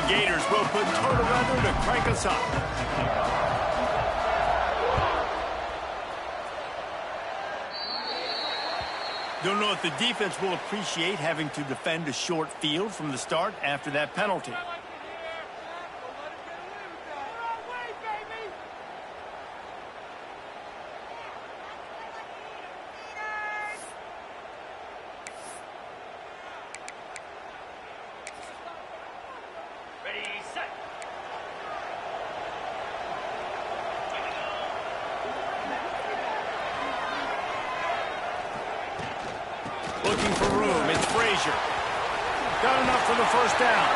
Gators will put total weather to crank us up. Don't know if the defense will appreciate having to defend a short field from the start after that penalty. Looking for room, it's Frazier. Got enough for the first down.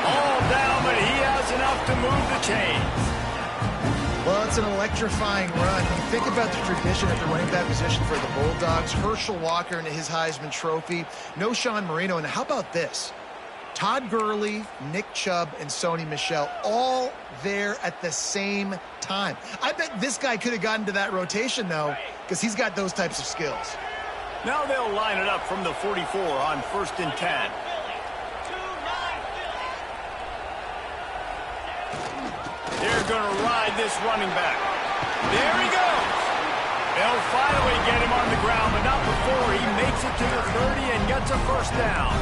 All down, but he has enough to move the chains. Well, it's an electrifying run. You think about the tradition at the running back position for the Bulldogs. Herschel Walker and his Heisman Trophy. No Sean Marino. And how about this? Todd Gurley, Nick Chubb, and Sony Michel all there at the same time. I bet this guy could have gotten to that rotation, though, because he's got those types of skills. Now they'll line it up from the 44 on 1st and 10. They're going to ride this running back. There he goes. They'll finally get him on the ground, but not before he makes it to the 30 and gets a first down.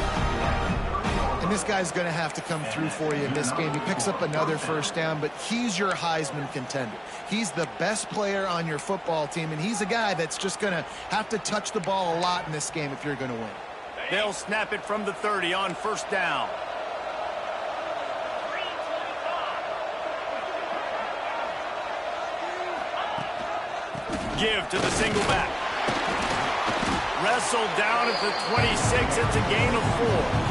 And this guy's going to have to come through for you in this game. He picks up another first down, but he's your Heisman contender. He's the best player on your football team, and he's a guy that's just going to have to touch the ball a lot in this game if you're going to win. They'll snap it from the 30 on 1st down. Give to the single back. Wrestled down at the 26. It's a gain of 4.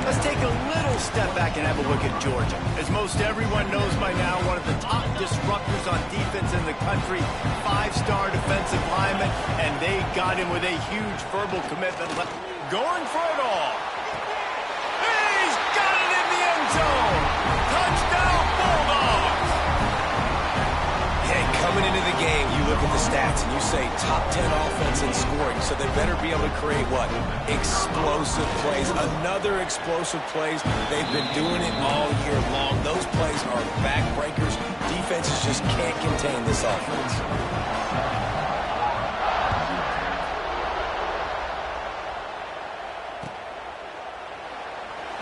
Let's take a little step back and have a look at Georgia. As most everyone knows by now, one of the top disruptors on defense in the country, 5-star defensive lineman, and they got him with a huge verbal commitment. Going for it all. He's got it in the end zone. Touchdown, Bulldogs. Hey, coming into the game, you look at the stats and you say top 10 offense in scoring, so they better be able to create what? Explosive plays. Another explosive plays. They've been doing it all year long. Those plays are backbreakers. Defenses just can't contain this offense.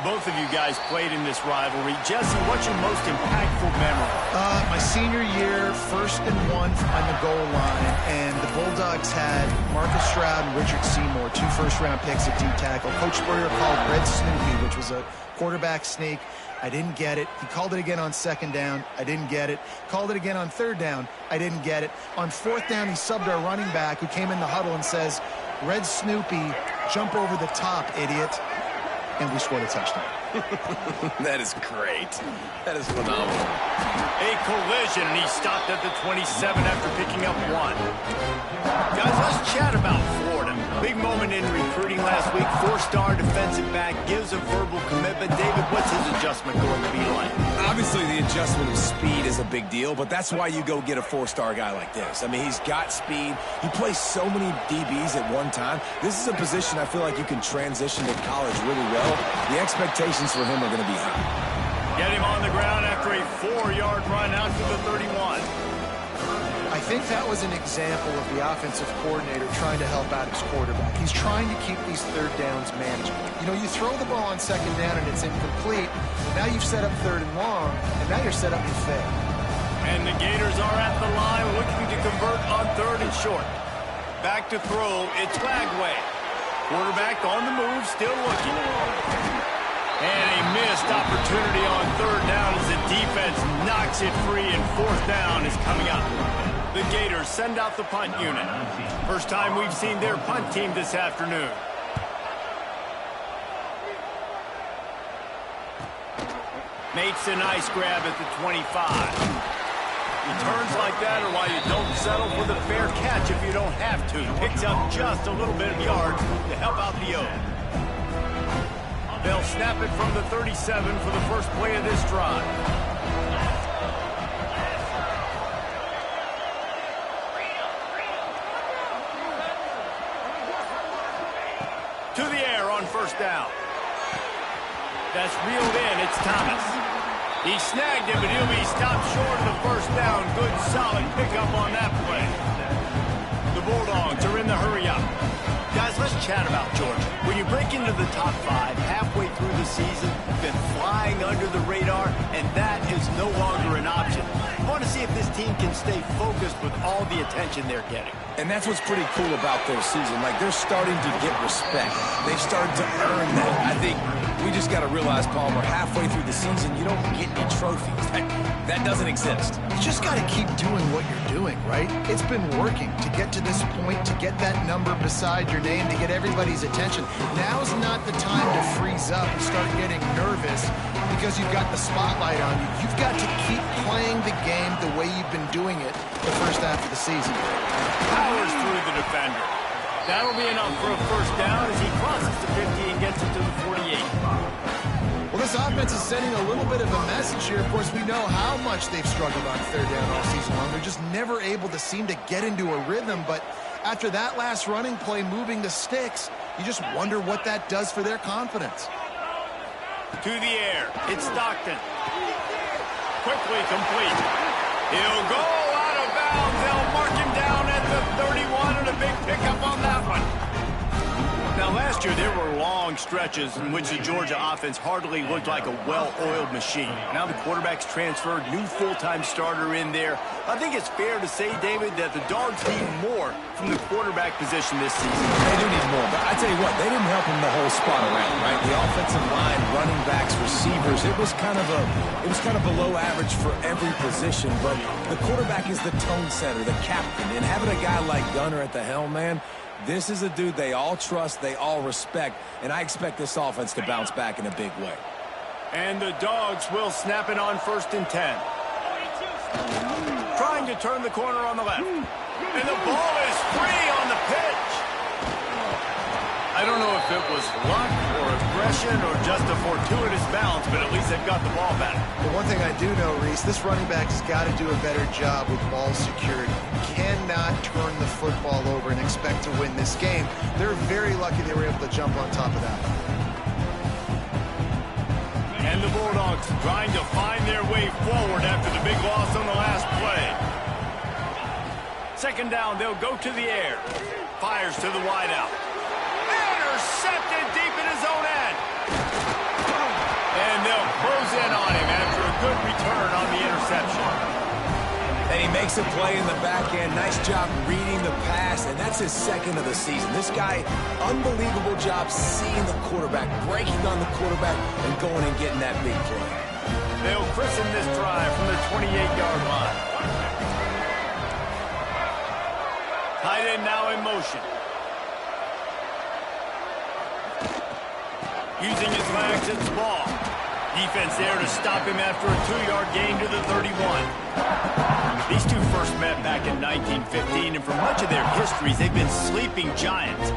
Both of you guys played in this rivalry. Jesse, what's your most impactful memory? My senior year, 1st and 1 on the goal line, and the Bulldogs had Marcus Stroud and Richard Seymour, 2 first-round picks at D-tackle. Coach Spurrier called Red Snoopy, which was a quarterback sneak. I didn't get it. He called it again on 2nd down. I didn't get it. Called it again on 3rd down. I didn't get it. On 4th down, he subbed our running back who came in the huddle and says, Red Snoopy, jump over the top, idiot. And we scored a touchdown. That is great. That is phenomenal. A collision, and he stopped at the 27 after picking up 1. Guys, let's chat about Florida. Big moment in recruiting last week. 4-star defensive back gives a verbal commitment. David, what's his adjustment going to be like? Obviously, the adjustment of speed is a big deal, but that's why you go get a 4-star guy like this. I mean, he's got speed. He plays so many DBs at one time. This is a position I feel like you can transition to college really well. The expectations for him are going to be high. Get him on the ground after a 4-yard run out to the 31. I think that was an example of the offensive coordinator trying to help out his quarterback. He's trying to keep these 3rd downs manageable. You know, you throw the ball on 2nd down and it's incomplete. Now you've set up 3rd and long, and now you're set up to fail. And the Gators are at the line looking to convert on 3rd and short. Back to throw, it's Lagway. Quarterback on the move, still looking. And a missed opportunity on 3rd down as the defense knocks it free, and 4th down is coming up. The Gators send out the punt unit. First time we've seen their punt team this afternoon. Makes a nice grab at the 25. Returns like that are why you don't settle for the fair catch if you don't have to. Picks up just a little bit of yards to help out the O. They'll snap it from the 37 for the first play of this drive. To the air on 1st down. That's reeled in. It's Thomas. He snagged it, but he'll be stopped short of the first down. Good, solid pickup on that play. The Bulldogs are in the hurry-up. Guys, let's chat about Georgia. When you break into the top 5 halfway through the season, you've been flying under the radar, and that is no longer an option. I want to see if this team can stay focused with all the attention they're getting. And that's what's pretty cool about their season. Like, they're starting to get respect. They've started to earn that. I think we just got to realize, Paul, we're halfway through the season. You don't get any trophies. That doesn't exist. You just got to keep doing what you're doing, right? It's been working to get to this point, to get that number beside your name, to get everybody's attention. Now's not the time to freeze up and start getting nervous because you've got the spotlight on you. You've got to keep playing the game the way you've been doing it the first half of the season. Powers through the defender. That'll be enough for a first down as he crosses the 50 and gets it to the 48. Well, this offense is sending a little bit of a message here. Of course, we know how much they've struggled on third down all season long. They're just never able to seem to get into a rhythm. But after that last running play moving the sticks, you just wonder what that does for their confidence. To the air. It's Stockton. Quickly complete. He'll go out of bounds. They'll mark him down at the 31 and a big pickup on that one. Now, last year, there were long stretches in which the Georgia offense hardly looked like a well-oiled machine. Now the quarterback's transferred, new full-time starter in there. I think it's fair to say, David, that the Dogs need more from the quarterback position this season. They do need more, but I tell you what, they didn't help him the whole spot around, right? The offensive line, running backs, receivers, it was kind of below average for every position, but the quarterback is the tone setter, the captain, and having a guy like Gunner at the helm, man, this is a dude they all trust, they all respect, and I expect this offense to bounce back in a big way. And the Dogs will snap it on 1st and 10. Trying to turn the corner on the left. And the ball is free on the pitch. I don't know if it was luck or aggression or just a fortuitous bounce, but at least they've got the ball back. But one thing I do know, Reese, this running back has got to do a better job with ball security. Cannot turn the football over and expect to win this game. They're very lucky they were able to jump on top of that. And the Bulldogs trying to find their way forward after the big loss on the last play. 2nd down, they'll go to the air. Fires to the wideout. Intercepted deep in his own end. And they'll close in on him after a good return on the interception. And he makes a play in the back end. Nice job reading the pass, and that's his 2nd of the season. This guy, unbelievable job seeing the quarterback, breaking on the quarterback, and going and getting that big play. They'll christen this drive from the 28-yard line. Tight end now in motion. Using his legs, it's ball. Defense there to stop him after a 2-yard gain to the 31. These two first met back in 1915, and for much of their histories, they've been sleeping giants.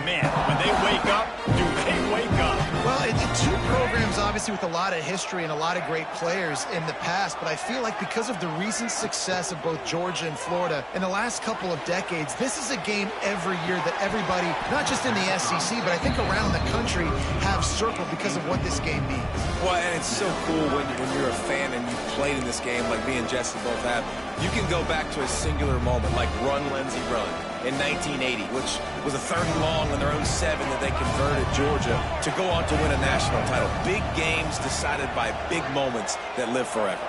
Man, when they wake up, do they wake up? Well, it's two programs, obviously, with a lot of history and a lot of great players in the past, but I feel like because of the recent success of both Georgia and Florida in the last couple of decades, this is a game every year that everybody, not just in the SEC, but I think around the country, have circled because of what this game means. Well, and it's so cool when you're a fan and you've played in this game like me and Jesse both have. You can go back to a singular moment like Run, Lindsey, Run in 1980, which was a 3rd and long on their own 7 that they converted Georgia to go on to win a national title. Big games decided by big moments that live forever.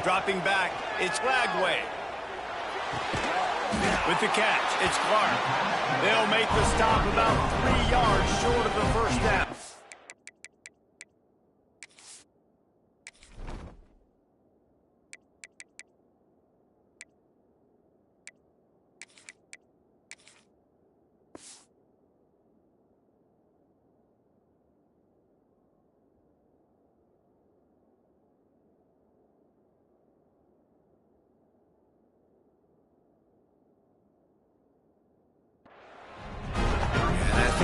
Dropping back, it's Flagway. With the catch, it's Clark. They'll make the stop about 3 yards short of the first down.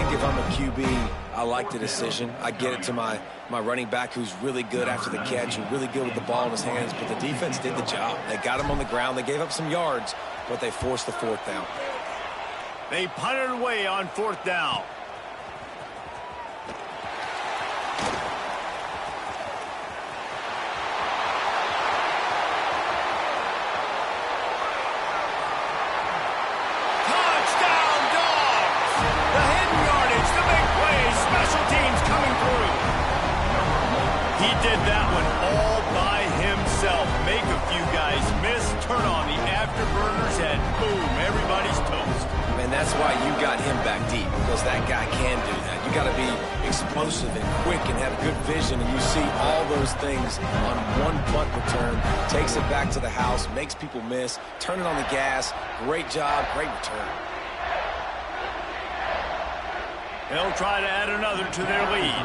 If I'm a QB, I like the decision. I get it to my running back who's really good after the catch and really good with the ball in his hands, but the defense did the job. They got him on the ground. They gave up some yards, but they forced the 4th down. They punted away on 4th down. He did that one all by himself. Make a few guys miss, turn on the afterburners, and boom, everybody's toast. And that's why you got him back deep, because that guy can do that. You got to be explosive and quick and have good vision, and you see all those things on one punt return. Takes it back to the house, makes people miss, turn it on the gas. Great job, great return. They'll try to add another to their lead.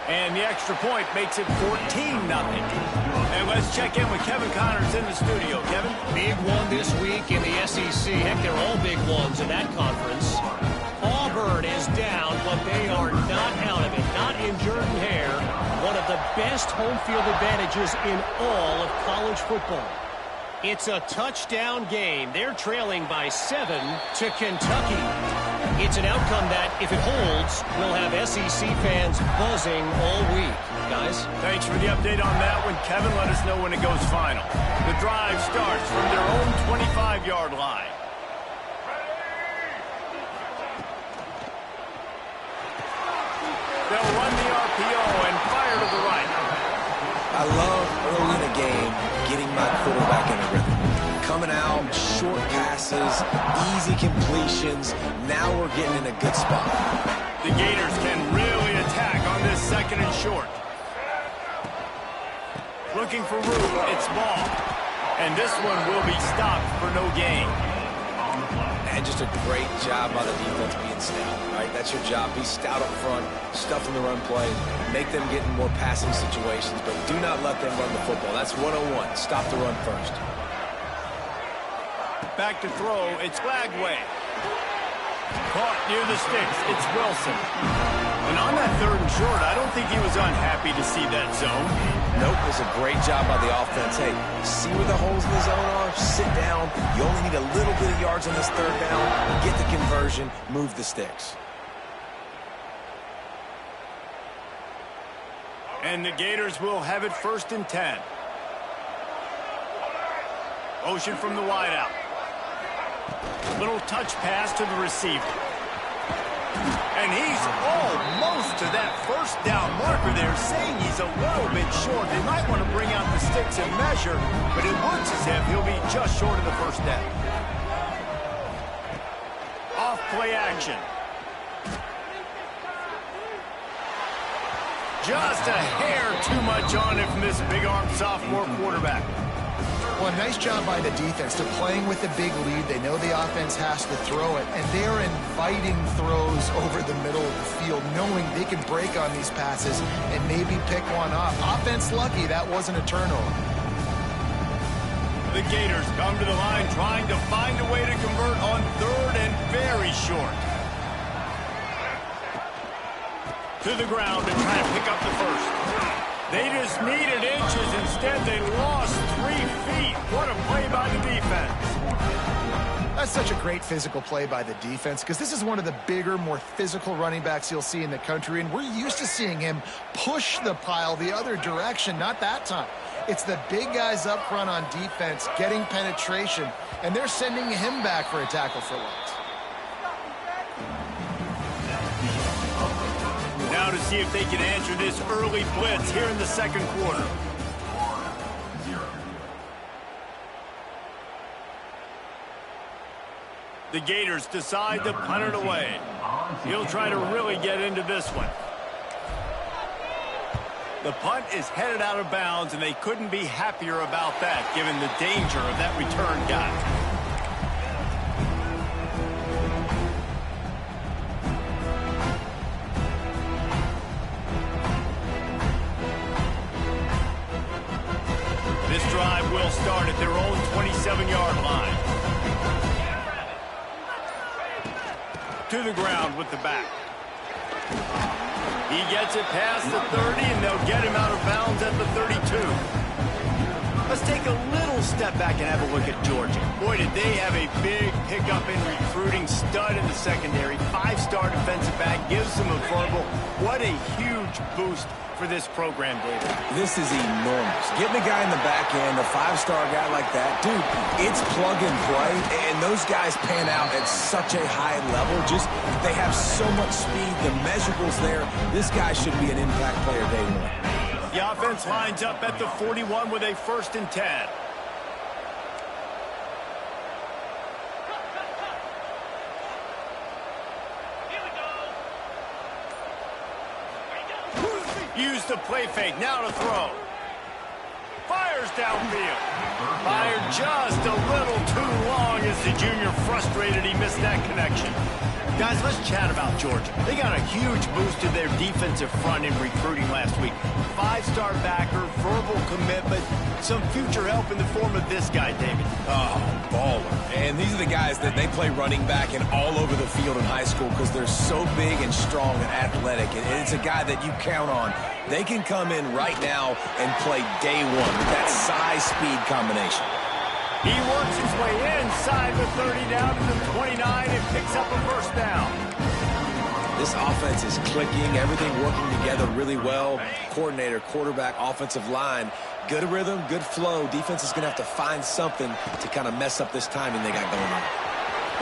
And the extra point makes it 14-0. And let's check in with Kevin Connors in the studio. Kevin? Big one this week in the SEC. Heck, they're all big ones in that conference. Auburn is down, but they are not out of it. Not in Jordan Hare. One of the best home field advantages in all of college football. It's a touchdown game. They're trailing by 7 to Kentucky. It's an outcome that, if it holds, will have SEC fans buzzing all week. Guys? Thanks for the update on that one. Kevin, let us know when it goes final. The drive starts from their own 25-yard line. They'll run the RPO and fire to the right. I love early in the game getting my quarterback in a rhythm. Coming out, short passes, easy completions. Now we're getting in a good spot. The Gators can really attack on this second and short. Looking for room, it's ball. And this one will be stopped for no gain. And just a great job by the defense being stout, right? That's your job. Be stout up front, stuff in the run play, make them get in more passing situations, but do not let them run the football. That's 101. Stop the run first. Back to throw, it's Flagway. Caught near the sticks, it's Wilson. And on that third and short, I don't think he was unhappy to see that zone. Nope, it was a great job by the offense. Hey, see where the holes in the zone are? Sit down. You only need a little bit of yards on this third down. Get the conversion, move the sticks. And the Gators will have it 1st and 10. Motion from the wideout. Little touch pass to the receiver. And he's almost to that first down marker there, saying he's a little bit short. They might want to bring out the sticks and measure, but it looks as if he'll be just short of the first down. Off play action. Just a hair too much on it from this big-arm sophomore quarterback. Well, nice job by the defense. They're playing with a big lead. They know the offense has to throw it, and they're inviting throws over the middle of the field, knowing they can break on these passes and maybe pick one off. Offense lucky that wasn't a turnover. The Gators come to the line trying to find a way to convert on 3rd and very short. To the ground and try to pick up the first. They just needed inches. Instead, they lost 3 feet. What a play by the defense. That's such a great physical play by the defense, because this is one of the bigger, more physical running backs you'll see in the country, and we're used to seeing him push the pile the other direction. Not that time. It's the big guys up front on defense getting penetration, and they're sending him back for a tackle for loss. Now to see if they can answer this early blitz here in the second quarter. The Gators decide to punt it away. He'll try to really get into this one. The punt is headed out of bounds, and they couldn't be happier about that, given the danger of that return got. This drive will start at their own 27-yard line. To the ground with the back. He gets it past the 30, and they'll get him out of bounds at the 32. Let's take a little step back and have a look at Georgia. Boy, did they have a big pickup in recruiting. Stud in the secondary. 5-star defensive back. Gives them a verbal. What a huge boost for this program, David. This is enormous. Getting a guy in the back end, a 5-star guy like that, dude, it's plug and play, and those guys pan out at such a high level. Just, they have so much speed. The measurables there. This guy should be an impact player day one. The offense lines up at the 41 with a 1st and 10. Use the play fake. Now to throw. Fires downfield. Fired just a little too long as the junior frustrated he missed that connection. Guys, let's chat about Georgia. They got a huge boost to their defensive front in recruiting last week. 5-star backer, verbal commitment, some future help in the form of this guy, David. Oh, baller. And these are the guys that they play running back and all over the field in high school because they're so big and strong and athletic. And it's a guy that you count on. They can come in right now and play day one with that size-speed combination. He works his way inside the 30 down to the 29 and picks up a 1st down. This offense is clicking, everything working together really well. Coordinator, quarterback, offensive line, good rhythm, good flow. Defense is going to have to find something to kind of mess up this timing they got going on.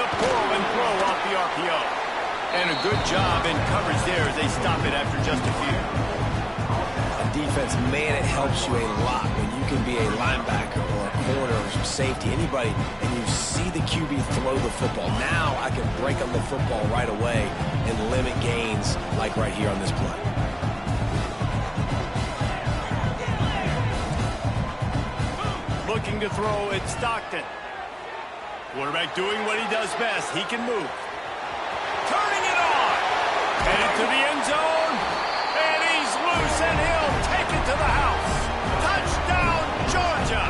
The pull and throw off the RPO. And a good job in coverage there as they stop it after just a few. Defense, man, it helps you a lot when you can be a linebacker or a corner or safety, anybody, and you see the QB throw the football. Now I can break up the football right away and limit gains like right here on this play. Looking to throw, it's Stockton. Quarterback doing what he does best. He can move. Turning it on. Headed to the end zone. And he's loose, and he'll take it to the house. Touchdown, Georgia.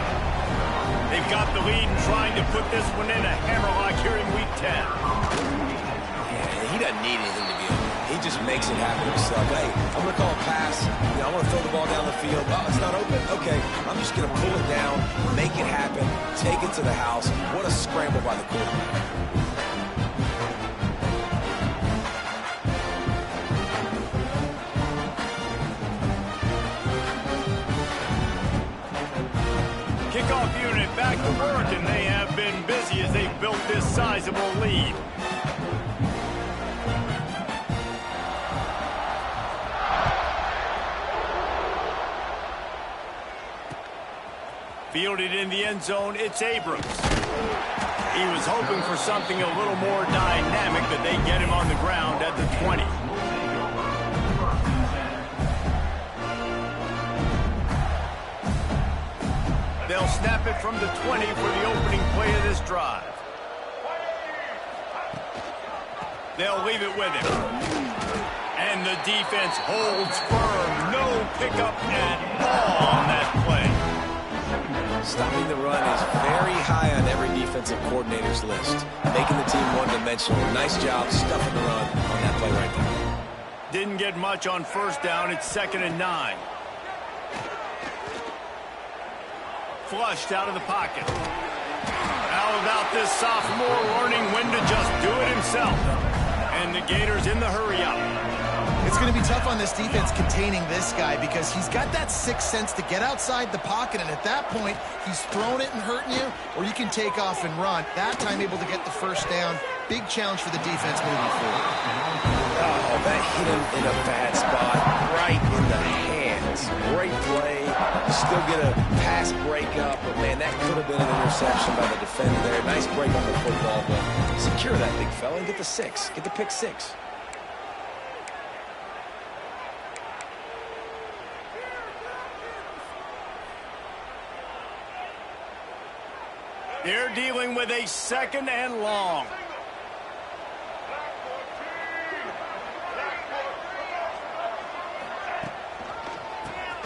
They've got the lead and trying to put this one in a hammerlock here in Week 10. Yeah, he doesn't need anything to be open. He just makes it happen himself. Hey, I'm going to call a pass. You know, I want to throw the ball down the field. Oh, it's not open? Okay, I'm just going to pull it down, make it happen, take it to the house. What a scramble by the quarterback. Kickoff unit back to work, and they have been busy as they've built this sizable lead. Fielded in the end zone, it's Abrams. He was hoping for something a little more dynamic, but they get him on the ground at the 20. They'll snap it from the 20 for the opening play of this drive. They'll leave it with him. And the defense holds firm. No pickup at all on that play. Stopping the run is very high on every defensive coordinator's list. Making the team one-dimensional. Nice job stuffing the run on that play right there. Didn't get much on 1st down. It's 2nd and 9. Flushed out of the pocket. How about this sophomore learning when to just do it himself? And the Gators in the hurry up. It's going to be tough on this defense containing this guy because he's got that sixth sense to get outside the pocket, and at that point, he's throwing it and hurting you, or you can take off and run. That time able to get the 1st down. Big challenge for the defense moving forward. Oh, that hit him in a bad spot, right in the hands. Great play. Still get a pass breakup, but man, that could have been an interception by the defender there. Nice break on the football, but secure that big fella and get the 6. Get the pick 6. They're dealing with a 2nd and long.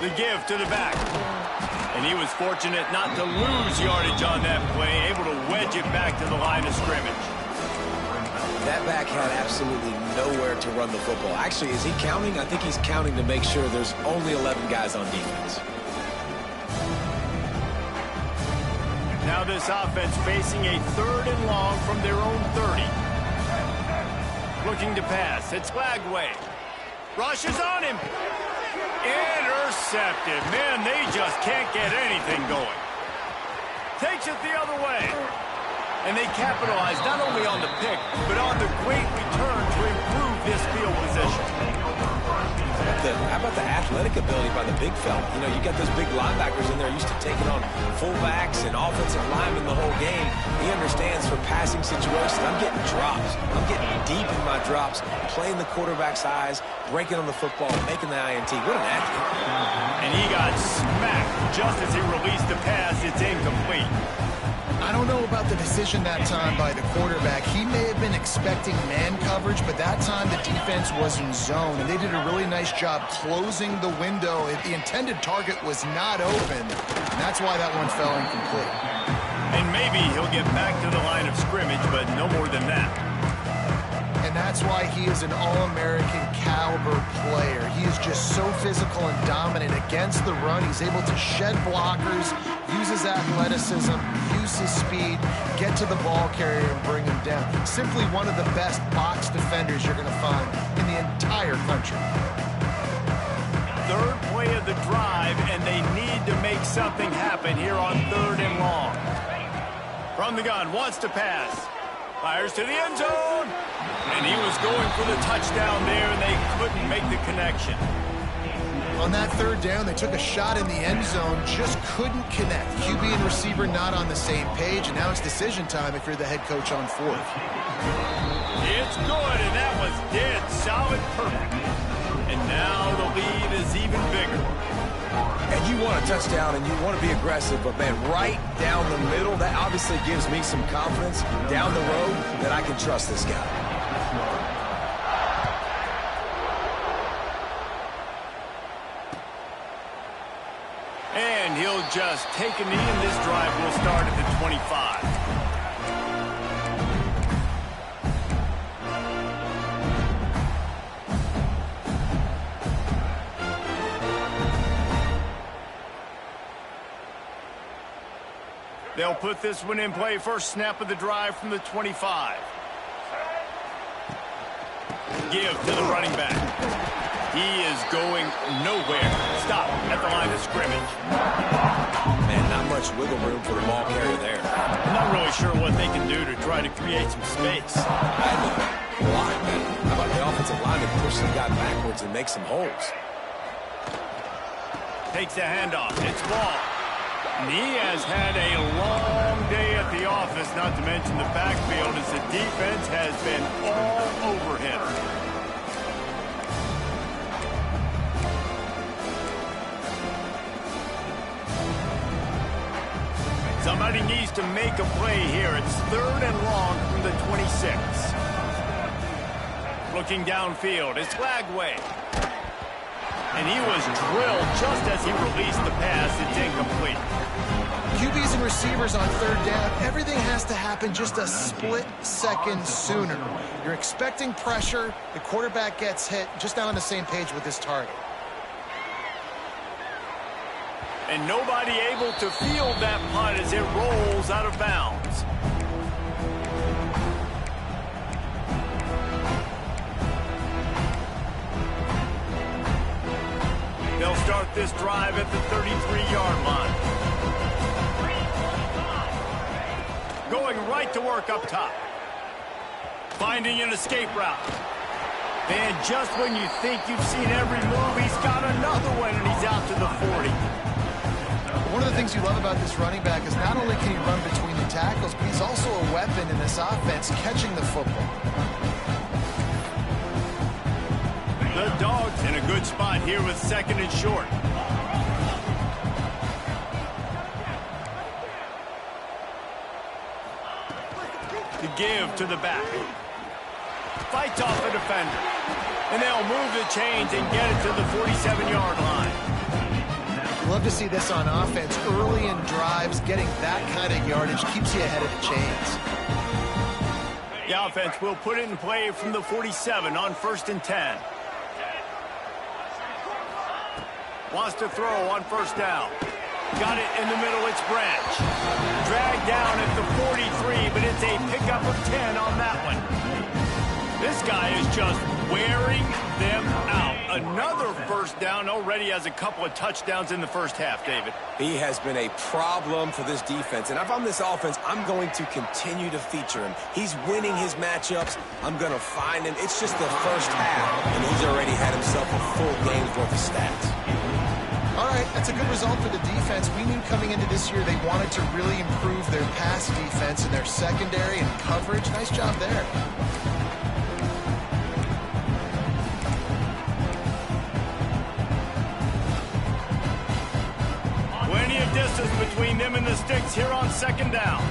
The give to the back. And he was fortunate not to lose yardage on that play, able to wedge it back to the line of scrimmage. That back had absolutely nowhere to run the football. Actually, is he counting? I think he's counting to make sure there's only 11 guys on defense. Now this offense facing a 3rd and long from their own 30. Looking to pass. It's Lagway. Rushes on him. Intercepted. Man, they just can't get anything going. Takes it the other way. And they capitalize not only on the pick, but on the great return to improve this field position. How about the athletic ability by the big fella? You know, you got those big linebackers in there used to taking on fullbacks and offensive linemen the whole game. He understands for passing situations. I'm getting drops. I'm getting deep in my drops, playing the quarterback's eyes, breaking on the football, making the INT. What an athlete. And he got smacked just as he released the pass. It's incomplete. I don't know about the decision that time by the quarterback. He may have been expecting man coverage, but that time the defense was in zone, and they did a really nice job closing the window. The intended target was not open, and that's why that one fell incomplete. And maybe he'll get back to the line of scrimmage, but no more than that. And that's why he is an All-American caliber player. He is just so physical and dominant against the run. He's able to shed blockers, use his athleticism, use his speed, get to the ball carrier and bring him down. Simply one of the best box defenders you're going to find in the entire country. 3rd play of the drive, and they need to make something happen here on 3rd and long. From the gun, wants to pass. Fires to the end zone. And he was going for the touchdown there, and they couldn't make the connection. On that 3rd down, they took a shot in the end zone, just couldn't connect. QB and receiver not on the same page, and now it's decision time if you're the head coach on 4th. It's good, and that was dead solid perfect. And now the lead is even bigger. And you want a touchdown and you want to be aggressive, but man, right down the middle, that obviously gives me some confidence down the road that I can trust this guy. And he'll just take a knee, and this drive will start at the 25. They'll put this one in play. First snap of the drive from the 25. Give to the running back. He is going nowhere. Stop at the line of scrimmage. Man, not much wiggle room for the ball carrier there. I'm not really sure what they can do to try to create some space. I know. A lot, man. How about the offensive line that push the guy backwards and make some holes? Takes the handoff. It's ball. And he has had a long day at the office, not to mention the backfield, as the defense has been all over him. Somebody needs to make a play here. It's 3rd and long from the 26. Looking downfield, it's Lagway. And he was drilled just as he released the pass. It's incomplete. QBs and receivers on 3rd down, everything has to happen just a split second sooner. You're expecting pressure, the quarterback gets hit, just not on the same page with his target. And nobody able to field that punt as it rolls out of bounds. They'll start this drive at the 33-yard line. Going right to work up top. Finding an escape route. And just when you think you've seen every move, he's got another one, and he's out to the 40. One of the things you love about this running back is not only can he run between the tackles, but he's also a weapon in this offense, catching the football. The Dogs in a good spot here with 2nd and short. To give to the back. Fights off the defender. And they'll move the chains and get it to the 47-yard line. Love to see this on offense. Early in drives, getting that kind of yardage keeps you ahead of the chains. The offense will put it in play from the 47 on 1st and 10. Wants to throw on 1st down. Got it in the middle, it's Branch. Dragged down at the 43, but it's a pickup of 10 on that one. This guy is just wearing them out. Another first down, already has a couple of touchdowns in the first half, David. He has been a problem for this defense, and if I'm this offense, I'm going to continue to feature him. He's winning his matchups. I'm going to find him. It's just the first half, and he's already had himself a full game's worth of stats. All right, that's a good result for the defense. We knew coming into this year they wanted to really improve their pass defense and their secondary and coverage. Nice job there. Plenty of distance between them and the sticks here on second down.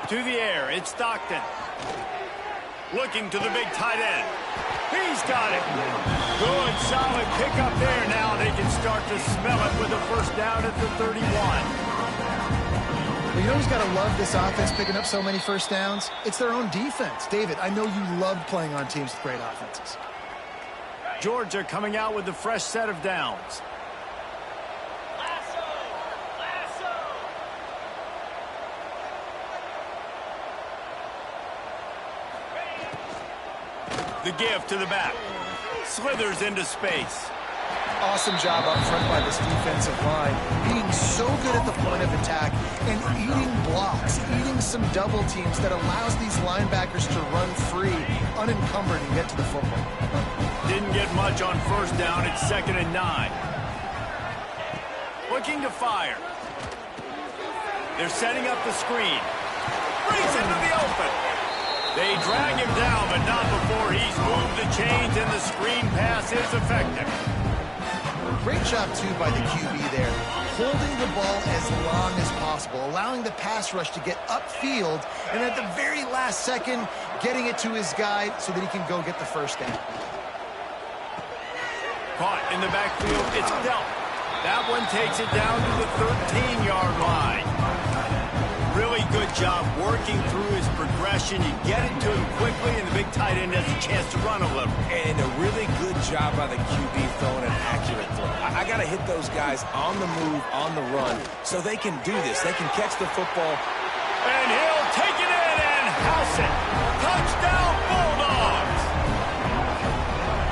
To the air, it's Stockton. Looking to the big tight end. He's got it. Good, solid pickup there. Now they can start to smell it with a first down at the 31. Well, you know who's got to love this offense picking up so many first downs? It's their own defense. David, I know you loved playing on teams with great offenses. Georgia coming out with a fresh set of downs. The give to the back. Slithers into space. Awesome job up front by this defensive line. Being so good at the point of attack and eating blocks, eating some double teams that allows these linebackers to run free, unencumbered, and get to the football. Didn't get much on first down. It's 2nd and 9. Looking to fire. They're setting up the screen. Brings into the open. They drag him down, but not before he's moved the chains, and the screen pass is effective. Great job, too, by the QB there. Holding the ball as long as possible, allowing the pass rush to get upfield, and at the very last second, getting it to his guy so that he can go get the first down. Caught in the backfield, it's Delp. That one takes it down to the 13-yard line. Really good job working through his progression. You get it to him quickly, and the big tight end has a chance to run a little. And a really good job by the QB throwing an accurate throw. I got to hit those guys on the move, on the run, so they can do this. They can catch the football. And he'll take it in and house it. Touchdown, Bulldogs!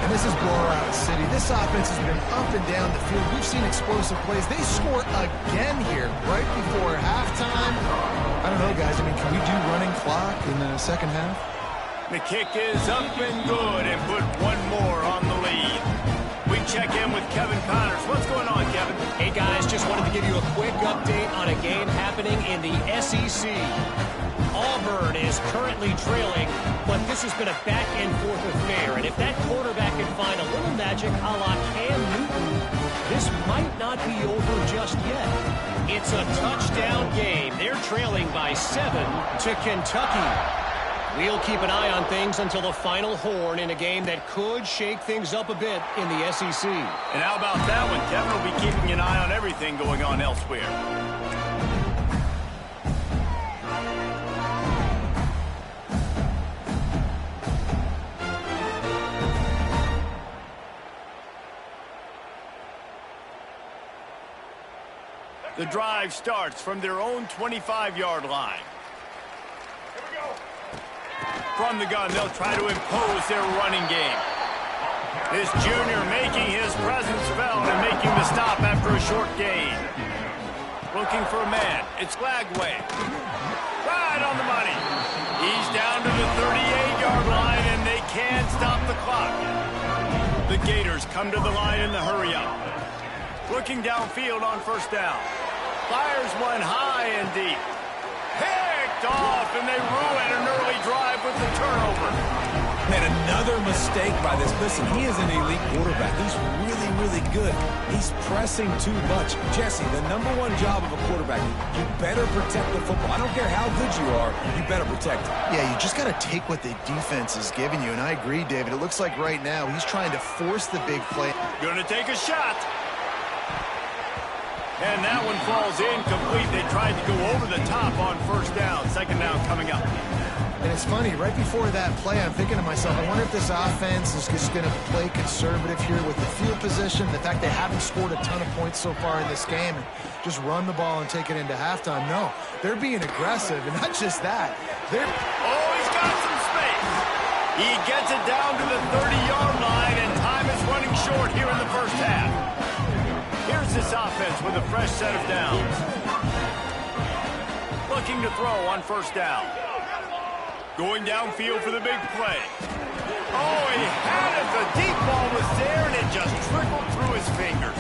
And this is blowout city. This offense has been up and down the field. We've seen explosive plays. They score again here right before halftime. I don't know, guys. I mean, can we do running clock in the second half? The kick is up and good, and put one more on the lead. We check in with Kevin Connors. What's going on, Kevin? Hey, guys, just wanted to give you a quick update on a game happening in the SEC. Auburn is currently trailing, but this has been a back-and-forth affair. And if that quarterback can find a little magic a la Cam Newton, this might not be over just yet. It's a touchdown game. They're trailing by 7 to Kentucky. We'll keep an eye on things until the final horn in a game that could shake things up a bit in the SEC. And how about that one? Kevin will be keeping an eye on everything going on elsewhere. The drive starts from their own 25-yard line. From the gun, they'll try to impose their running game. This junior making his presence felt and making the stop after a short gain. Looking for a man. It's Lagway. Right on the money. He's down to the 38-yard line, and they can't stop the clock. The Gators come to the line in the hurry-up. Looking downfield on first down. Fires one high and deep. Picked off, and they ruin an early drive with the turnover. And another mistake by this. Listen, he is an elite quarterback. He's really, really good. He's pressing too much. Jesse, the number one job of a quarterback, you better protect the football. I don't care how good you are, you better protect it. Yeah, you just got to take what the defense is giving you, and I agree, David. It looks like right now he's trying to force the big play. Gonna take a shot. And that one falls incomplete. They tried to go over the top on first down. Second down coming up. And it's funny, right before that play, I'm thinking to myself, I wonder if this offense is just going to play conservative here with the field position, the fact they haven't scored a ton of points so far in this game, and just run the ball and take it into halftime. No, they're being aggressive, and not just that. Oh, he's got some space. He gets it down to the 30-yard line, and time is running short here in the first half. Here's this offense with a fresh set of downs. Looking to throw on first down. Going downfield for the big play. Oh, he had it. The deep ball was there, and it just trickled through his fingers.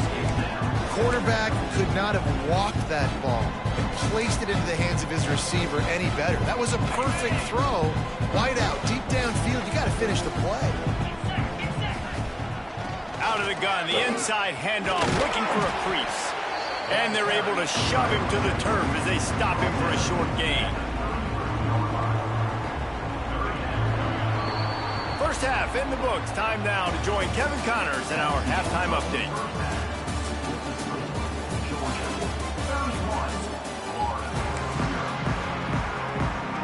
Quarterback could not have walked that ball and placed it into the hands of his receiver any better. That was a perfect throw. Wide out, deep downfield. You got to finish the play. Out of the gun, the inside handoff, looking for a crease. And they're able to shove him to the turf as they stop him for a short gain. First half in the books. Time now to join Kevin Connors in our halftime update.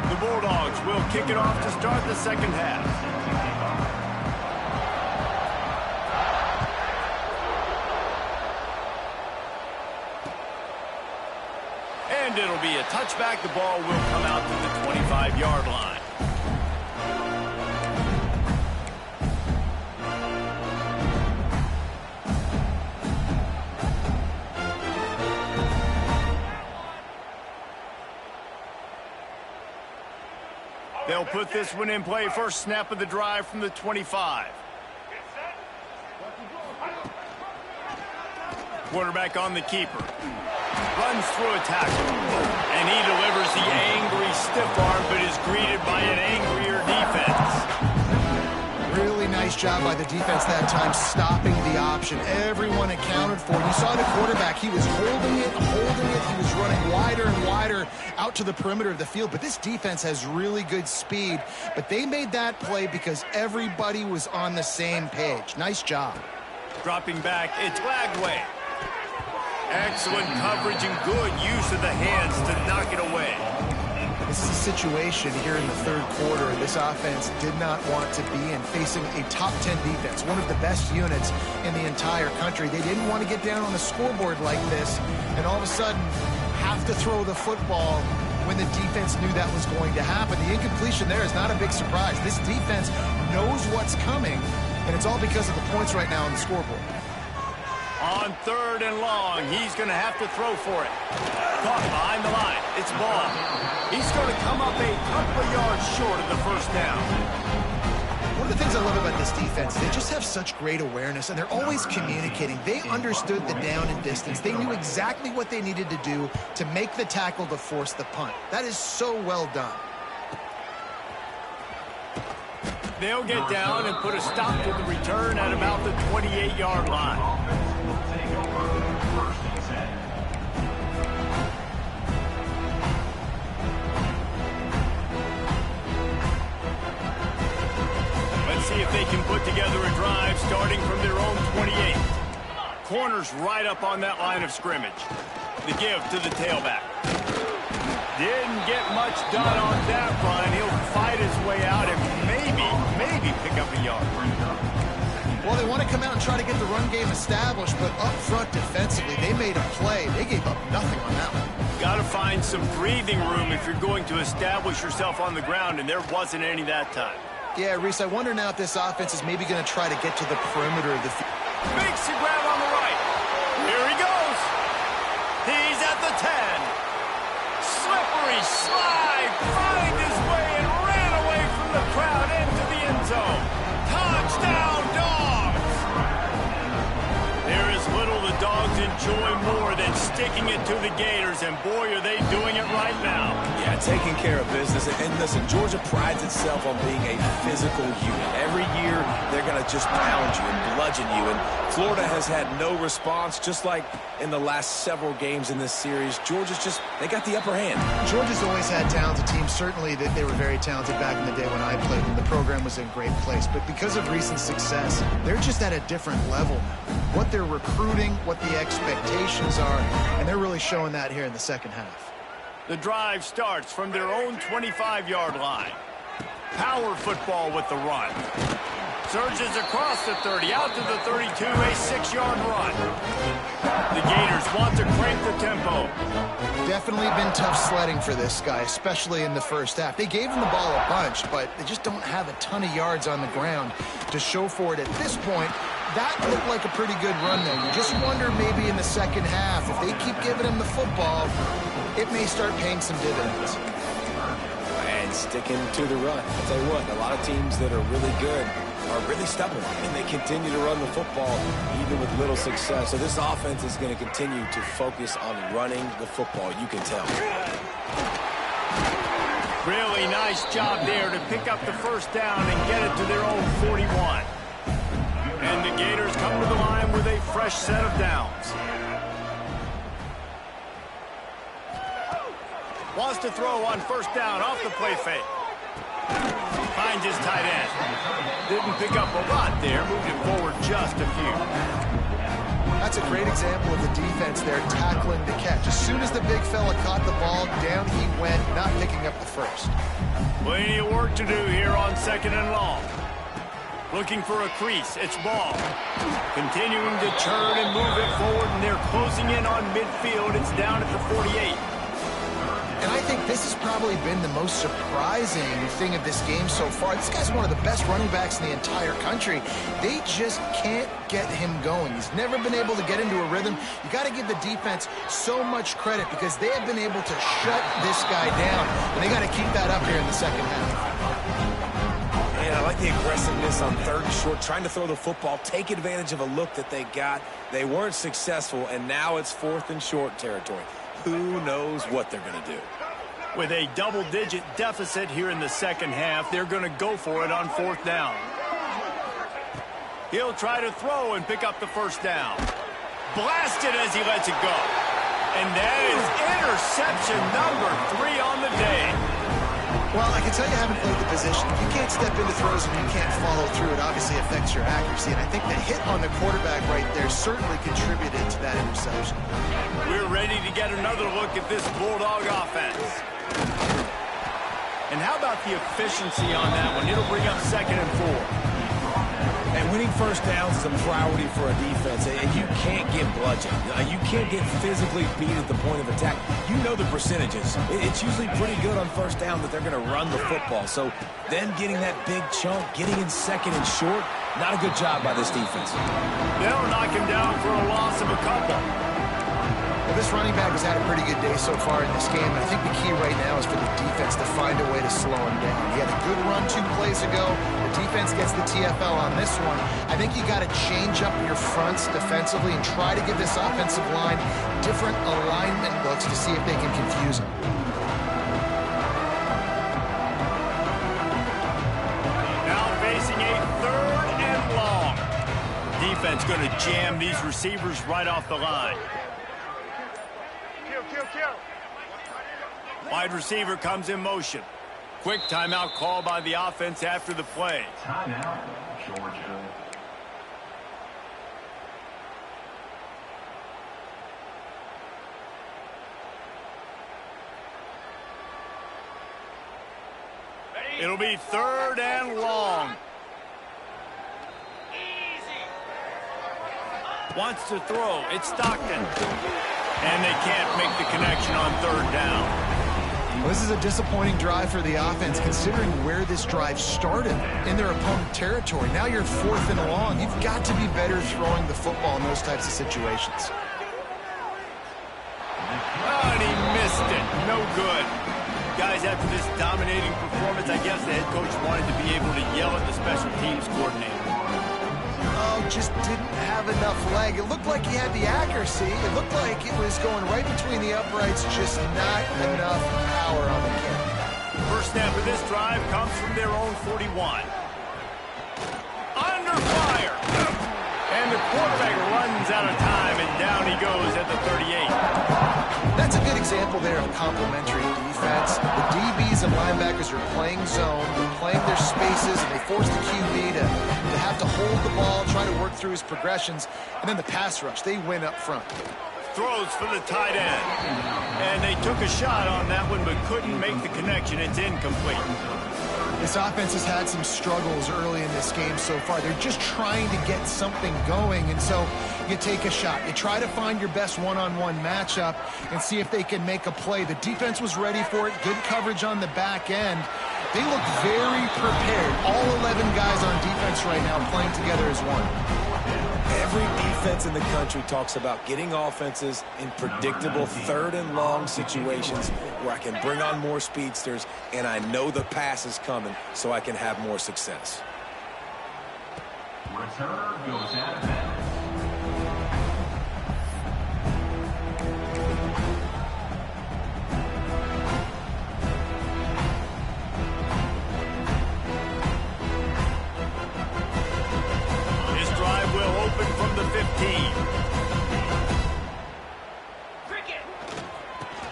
The Bulldogs will kick it off to start the second half. And it'll be a touchback. The ball will come out to the 25-yard line. They'll put this one in play. First snap of the drive from the 25. Quarterback on the keeper. Runs through a tackle. And he delivers the angry stiff arm, but is greeted by an angrier defense. Really nice job by the defense that time, stopping the option. Everyone accounted for it. You saw the quarterback. He was holding it. He was running wider and wider out to the perimeter of the field. But this defense has really good speed. But they made that play because everybody was on the same page. Nice job. Dropping back, it's Lagway. Excellent coverage and good use of the hands to knock it away. This is a situation here in the third quarter this offense did not want to be in, facing a top 10 defense, one of the best units in the entire country. They didn't want to get down on the scoreboard like this and all of a sudden have to throw the football when the defense knew that was going to happen. The incompletion there is not a big surprise. This defense knows what's coming, and it's all because of the points right now on the scoreboard. On third and long, he's going to have to throw for it. Caught behind the line. It's ball. He's going to come up a couple of yards short of the first down. One of the things I love about this defense, they just have such great awareness, and they're always communicating. They understood the down and distance. They knew exactly what they needed to do to make the tackle to force the punt. That is so well done. They'll get down and put a stop to the return at about the 28-yard line. Let's see if they can put together a drive starting from their own 28. Corners right up on that line of scrimmage. The give to the tailback. Didn't get much done on that run. He'll fight his way out and maybe pick up a yard. Well, they want to come out and try to get the run game established, but up front defensively, they made a play. They gave up nothing on that one. Got to find some breathing room if you're going to establish yourself on the ground, and there wasn't any that time. Yeah, Reese, I wonder now if this offense is maybe going to try to get to the perimeter of the field. Makes the grab on the right. Here he goes. He's at the 10. Slippery slide. Find his way and ran away from the crowd into the end zone. Touchdown, Dogs. There is little the Dogs enjoy more than sticking it to the Gators, and boy, are they doing it right now. Yeah, taking care of business. And listen, Georgia prides itself on being a physical unit. Every year, they're going to just pound you and bludgeon you. And Florida has had no response, just like in the last several games in this series. Georgia's just, they got the upper hand. Georgia's always had talented teams. Certainly that they were very talented back in the day when I played, when the program was in great place. But because of recent success, they're just at a different level now. What they're recruiting, what the expectations are, and they're really showing that here in the second half. The drive starts from their own 25-yard line. Power football with the run. Surges across the 30, out to the 32, a 6-yard run. The Gators want to crank the tempo. Definitely been tough sledding for this guy, especially in the first half. They gave him the ball a bunch, but they just don't have a ton of yards on the ground to show for it at this point. That looked like a pretty good run, though. You just wonder maybe in the second half, if they keep giving him the football, it may start paying some dividends. And sticking to the run. I'll tell you what, a lot of teams that are really good are really stubborn, and they continue to run the football even with little success. So this offense is going to continue to focus on running the football, you can tell. Really nice job there to pick up the first down and get it to their own 41. And the Gators come to the line with a fresh set of downs. Wants to throw on first down off the play fake. Finds his tight end. Didn't pick up a lot there, moved it forward just a few. That's a great example of the defense there tackling the catch. As soon as the big fella caught the ball, down he went, not picking up the first. Plenty of work to do here on 2nd and long. Looking for a crease. It's Ball. Continuing to turn and move it forward, and they're closing in on midfield. It's down at the 48. And I think this has probably been the most surprising thing of this game so far. This guy's one of the best running backs in the entire country. They just can't get him going. He's never been able to get into a rhythm. You got to give the defense so much credit because they have been able to shut this guy down. And they got to keep that up here in the second half. And I like the aggressiveness on 3rd and short, trying to throw the football, take advantage of a look that they got. They weren't successful, and now it's 4th and short territory. Who knows what they're going to do? With a double-digit deficit here in the second half, they're going to go for it on 4th down. He'll try to throw and pick up the first down. Blasted as he lets it go. And that is interception number 3 on the day. Well, I can tell you haven't played the position. If you can't step into throws and you can't follow through, it obviously affects your accuracy. And I think the hit on the quarterback right there certainly contributed to that interception. We're ready to get another look at this Bulldog offense. And how about the efficiency on that one? It'll bring up 2nd and 4. And winning first downs is a priority for a defense, and you can't get bludgeoned. You can't get physically beat at the point of attack. You know the percentages. It's usually pretty good on first down that they're going to run the football. So them getting that big chunk, getting in 2nd and short, not a good job by this defense. They'll knock him down for a loss of a couple. Well, this running back has had a pretty good day so far in this game, and I think the key right now is for the defense to find a way to slow him down. He had a good run 2 plays ago. The defense gets the TFL on this one. I think you got to change up your fronts defensively and try to give this offensive line different alignment looks to see if they can confuse him. Now facing a 3rd and long. Defense going to jam these receivers right off the line. Wide receiver comes in motion. Quick timeout call by the offense after the play. Timeout, Georgia. It'll be 3rd and long. Wants to throw. It's Stockton. And they can't make the connection on 3rd down. Well, this is a disappointing drive for the offense, considering where this drive started in their opponent territory. Now you're 4th and long. You've got to be better throwing the football in those types of situations. Oh, and he missed it. No good. Guys, after this dominating performance, I guess the head coach wanted to be able to yell at the special teams coordinator. Oh, just didn't have enough leg. It looked like he had the accuracy. It looked like it was going right between the uprights, just not enough power on the kick. First snap of this drive comes from their own 41. Under fire. And the quarterback runs out of time, and down he goes at the 38. That's a good example there of complementary defense. The DBs and linebackers are playing zone, they're playing their spaces, and they force the QB to have to hold the ball, try to work through his progressions, and then the pass rush, they win up front. Throws for the tight end. And they took a shot on that one, but couldn't make the connection. It's incomplete. This offense has had some struggles early in this game so far. They're just trying to get something going, and so you take a shot. You try to find your best one-on-one matchup and see if they can make a play. The defense was ready for it. Good coverage on the back end. They look very prepared. All 11 guys on defense right now playing together as one. Every defense in the country talks about getting offenses in predictable third and long situations where I can bring on more speedsters and I know the pass is coming so I can have more success. Return goes out of bounds. From the 15.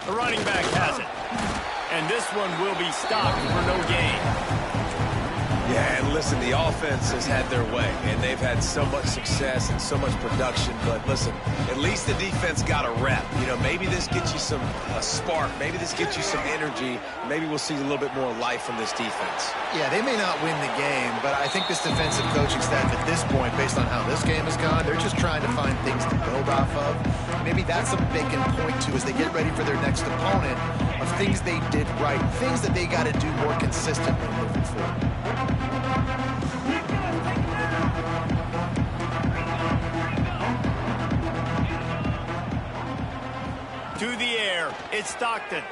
The running back has it. And this one will be stopped for no gain. Yeah, and listen, the offense has had their way, and they've had so much success and so much production. But listen, at least the defense got a rep. You know, maybe this gets you a spark. Maybe this gets you some energy. Maybe we'll see a little bit more life from this defense. Yeah, they may not win the game, but I think this defensive coaching staff at this point, based on how this game has gone, they're just trying to find things to build off of. Maybe that's something they can point to as they get ready for their next opponent, of things they did right, things that they got to do more consistently moving forward. To the air, it's Stockton.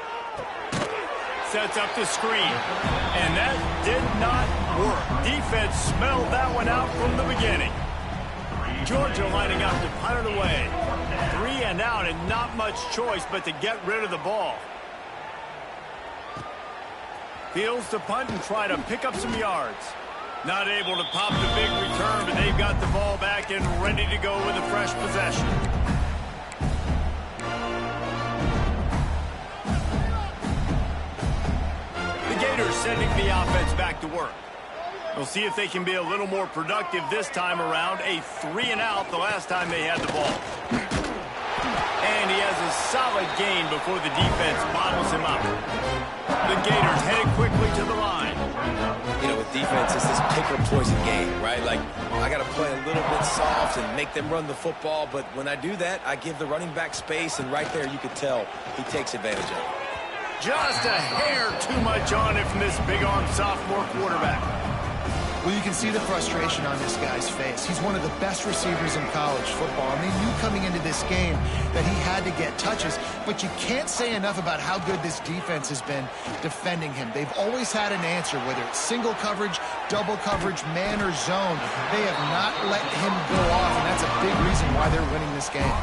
Sets up the screen, and that did not work. Defense smelled that one out from the beginning. Georgia lining up to punt it away. 3 and out, and not much choice but to get rid of the ball. Fields to punt and try to pick up some yards. Not able to pop the big return, but they've got the ball back and ready to go with a fresh possession. The Gators sending the offense back to work. We'll see if they can be a little more productive this time around. A 3 and out the last time they had the ball. And he has a solid gain before the defense bottles him up. The Gators headed quickly to the line. You know, with defense, it's this pick or poison game, right? Like, I got to play a little bit soft and make them run the football, but when I do that, I give the running back space, and right there you could tell he takes advantage of it. Just a hair too much on it from this big-armed sophomore quarterback. Well, you can see the frustration on this guy's face. He's one of the best receivers in college football, and they knew coming into this game that he had to get touches, but you can't say enough about how good this defense has been defending him. They've always had an answer, whether it's single coverage, double coverage, man or zone. They have not let him go off, and that's a big reason why they're winning this game.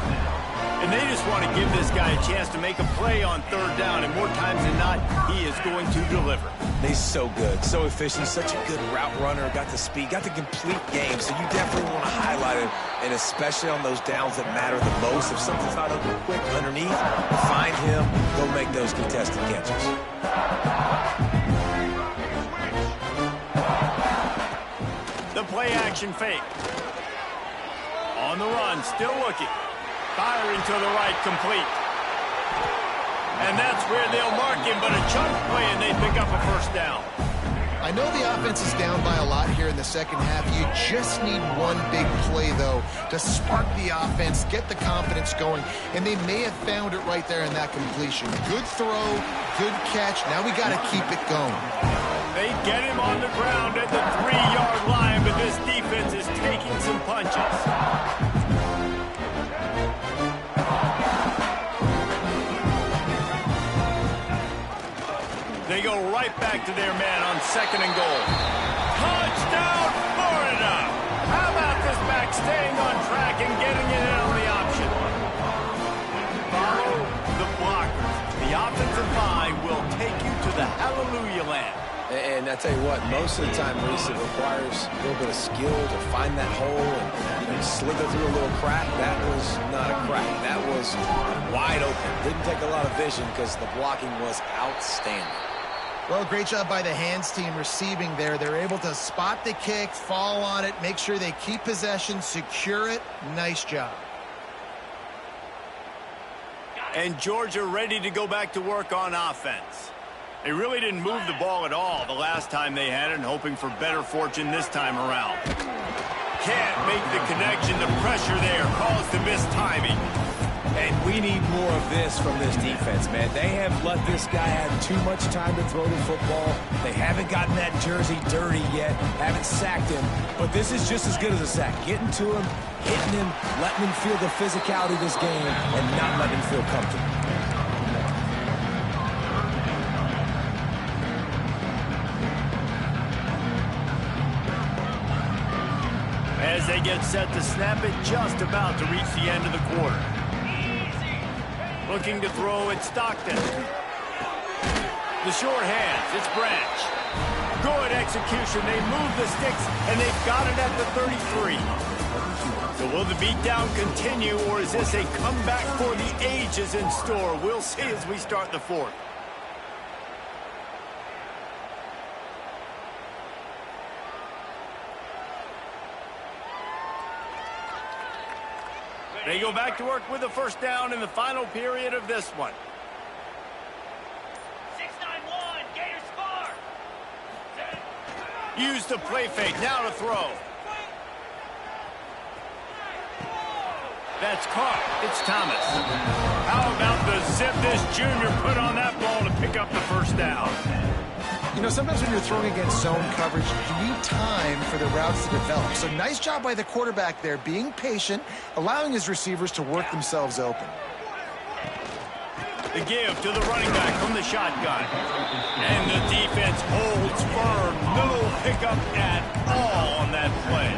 And they just want to give this guy a chance to make a play on third down, and more times than not, he is going to deliver. He's so good, so efficient, such a good route runner, got the speed, got the complete game, so you definitely want to highlight him, and especially on those downs that matter the most. If something's not open quick underneath, find him, go make those contested catches. The play action fake. On the run, still looking. Firing to the right, complete. And that's where they'll mark him, but a chunk play, and they pick up a first down. I know the offense is down by a lot here in the second half. You just need one big play, though, to spark the offense, get the confidence going, and they may have found it right there in that completion. Good throw, good catch. Now we got to keep it going. They get him on the ground at the 3-yard line, but this defense is taking some punches. They go right back to their man on 2nd and goal. Touchdown, Florida! How about this back staying on track and getting it in on the option? Follow the blockers. The offensive line will take you to the hallelujah land. And I tell you what, most of the time, Reese, it requires a little bit of skill to find that hole and slither through a little crack. That was not a crack. That was wide open. Didn't take a lot of vision because the blocking was outstanding. Well, great job by the hands team receiving there. They're able to spot the kick, fall on it, make sure they keep possession, secure it. Nice job. And Georgia ready to go back to work on offense. They really didn't move the ball at all the last time they had it, and hoping for better fortune this time around. Can't make the connection. The pressure there caused the missed timing. And we need more of this from this defense, man. They have let this guy have too much time to throw the football. They haven't gotten that jersey dirty yet, haven't sacked him. But this is just as good as a sack. Getting to him, hitting him, letting him feel the physicality of this game, and not letting him feel comfortable. As they get set to snap it, just about to reach the end of the quarter. Looking to throw, it's Stockton. The short hands, it's Branch. Good execution. They move the sticks, and they've got it at the 33. So will the beatdown continue, or is this a comeback for the ages in store? We'll see as we start the fourth. They go back to work with a first down in the final period of this one. 6-9-1, Gators score. Use the play fake, now to throw. That's caught. It's Thomas. How about the zip this junior put on that ball to pick up the first down? You know, sometimes when you're throwing against zone coverage, you need time for the routes to develop. So nice job by the quarterback there, being patient, allowing his receivers to work themselves open. The give to the running back from the shotgun. And the defense holds firm. No pickup at all on that play.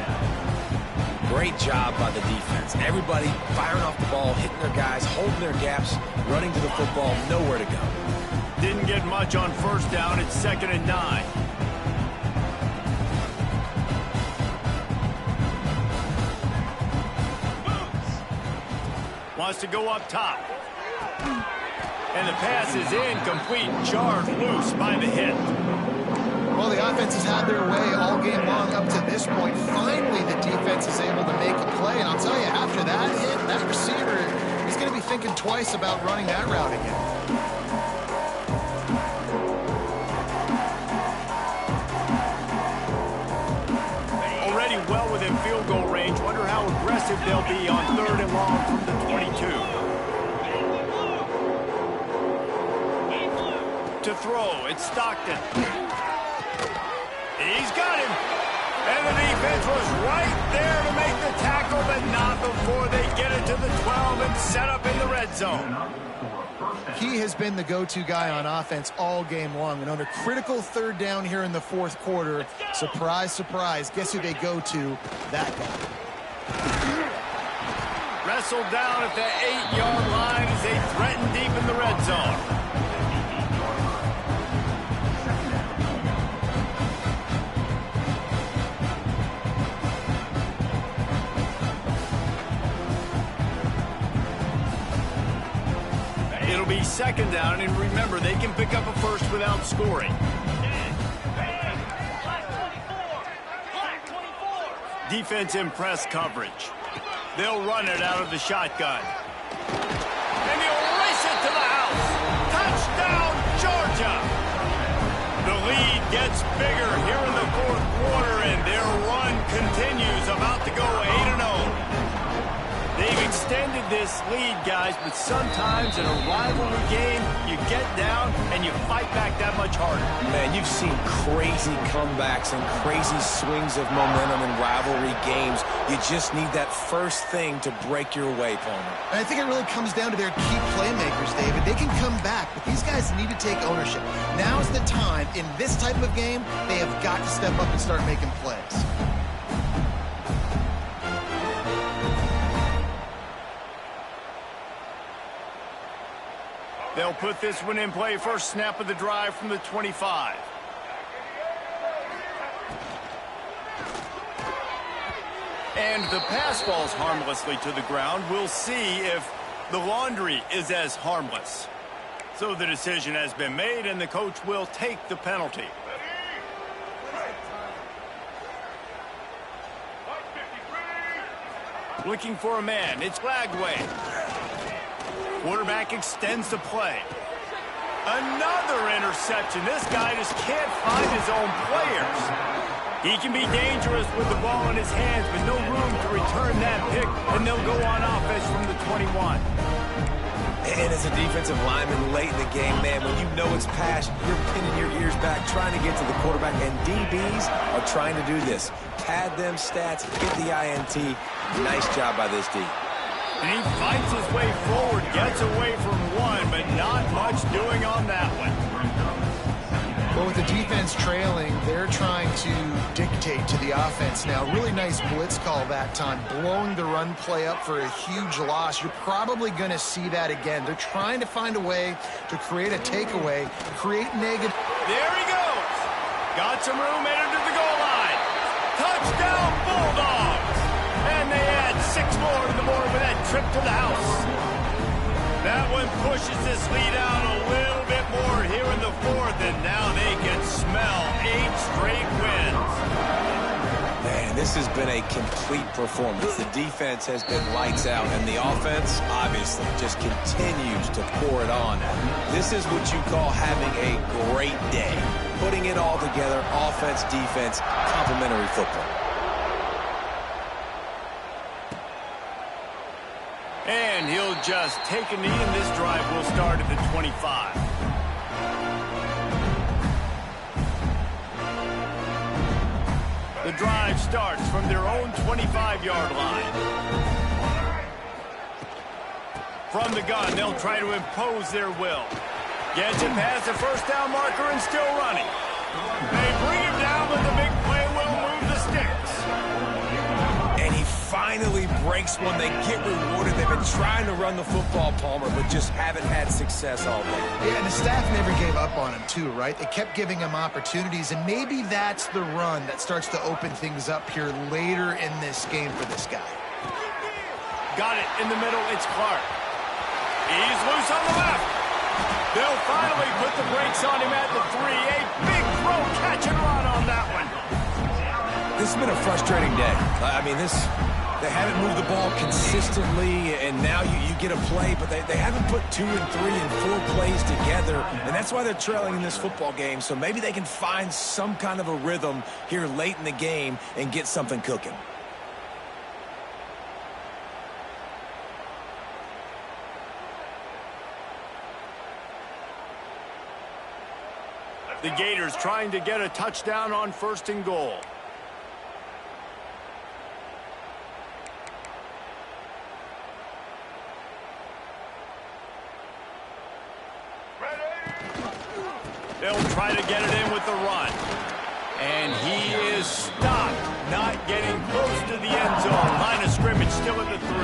Great job by the defense. Everybody firing off the ball, hitting their guys, holding their gaps, running to the football, nowhere to go. Didn't get much on first down. It's 2nd and 9. Wants to go up top. And the pass is incomplete. Jarred loose by the hit. Well, the offense has had their way all game long up to this point. Finally, the defense is able to make a play. And I'll tell you, after that hit, that receiver is going to be thinking twice about running that route again. Well within field goal range. Wonder how aggressive they'll be on 3rd and long from the 22. To throw, it's Stockton. He's got him. And the defense was right there to make the tackle, but not before they get it to the 12 and set up in the red zone. He has been the go-to guy on offense all game long. And on a critical 3rd down here in the 4th quarter, surprise, surprise, guess who they go to? That guy. Wrestled down at the 8-yard line as they threaten deep in the red zone. It'll be 2nd down, and remember, they can pick up a first without scoring. Defense in press coverage. They'll run it out of the shotgun. And he'll race it to the house. Touchdown, Georgia! The lead gets bigger here in the 4th quarter, and their run continues, about to go 8-0. They've extended this lead, guys, but sometimes in a rivalry game, you get down and you fight back that much harder. Man, you've seen crazy comebacks and crazy swings of momentum in rivalry games. You just need that first thing to break your way, Palmer. And I think it really comes down to their key playmakers, David. They can come back, but these guys need to take ownership. Now's the time. In this type of game, they have got to step up and start making plays. They'll put this one in play. First snap of the drive from the 25. And the pass falls harmlessly to the ground. We'll see if the laundry is as harmless. So the decision has been made, and the coach will take the penalty. Looking for a man. It's Lagway. Quarterback extends the play. Another interception. This guy just can't find his own players. He can be dangerous with the ball in his hands, but no room to return that pick, and they'll go on offense from the 21. And as a defensive lineman late in the game, man, when you know it's past, you're pinning your ears back, trying to get to the quarterback, and DBs are trying to do this. Pad them stats, get the INT. Nice job by this D. And he fights his way forward, gets away from one, but not much doing on that one. Well, with the defense trailing, they're trying to dictate to the offense now. Really nice blitz call that time, blowing the run play up for a huge loss. You're probably going to see that again. They're trying to find a way to create a takeaway, create negative. There he goes. Got some room, headed to the goal line. Touchdown, Bulldogs. And they add 6 more to the board with that trip to the house. That one pushes this lead out a little bit more here in the 4th, and now they can smell 8 straight wins. Man, this has been a complete performance. The defense has been lights out, and the offense, obviously, just continues to pour it on. This is what you call having a great day. Putting it all together, offense, defense, complementary football. And he'll just take a knee, and this drive will start at the 25. The drive starts from their own 25-yard line. From the gun, they'll try to impose their will. Gets it past the first down marker and still running. They bring him down, but the big play will move the sticks. And he finally breaks one. They get rewarded. They've been trying to run the football, Palmer, but just haven't had success all day. Yeah, and the staff never gave up on him, too, right? They kept giving him opportunities, and maybe that's the run that starts to open things up here later in this game for this guy. Got it in the middle. It's Clark. He's loose on the left. They'll finally put the brakes on him at the 3. A big throw, catch and run on that one. This has been a frustrating day. I mean, they haven't moved the ball consistently, and now you get a play, but they haven't put 2 and 3 and 4 plays together, and that's why they're trailing in this football game. So maybe they can find some kind of a rhythm here late in the game and get something cooking. The Gators trying to get a touchdown on 1st and goal. They'll try to get it in with the run. And he is stopped, not getting close to the end zone. Line of scrimmage still at the 3.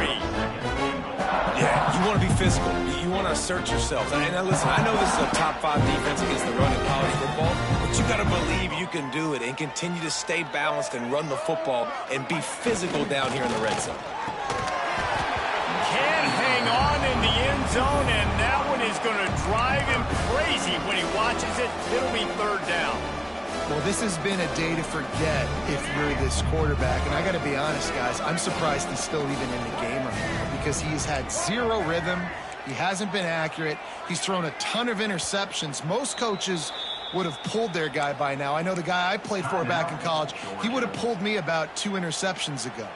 Yeah, you want to be physical. You want to assert yourself. And now listen, I know this is a top 5 defense against the run in college football, but you got to believe you can do it and continue to stay balanced and run the football and be physical down here in the red zone. Can hang on in the end zone, and that one is going to drive him crazy when he watches it. It'll be 3rd down. Well, this has been a day to forget if you're this quarterback. And I got to be honest, guys, I'm surprised he's still even in the game right now because he's had 0 rhythm. He hasn't been accurate. He's thrown a ton of interceptions. Most coaches would have pulled their guy by now. I know the guy I played for back in college, he would have pulled me about 2 interceptions ago.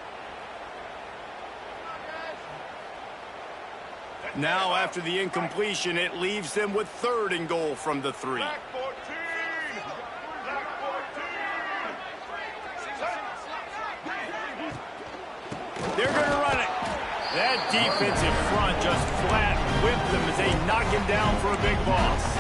Now, after the incompletion, it leaves them with 3rd and goal from the 3. They're going to run it. That defensive front just flat whipped them as they knock him down for a big loss.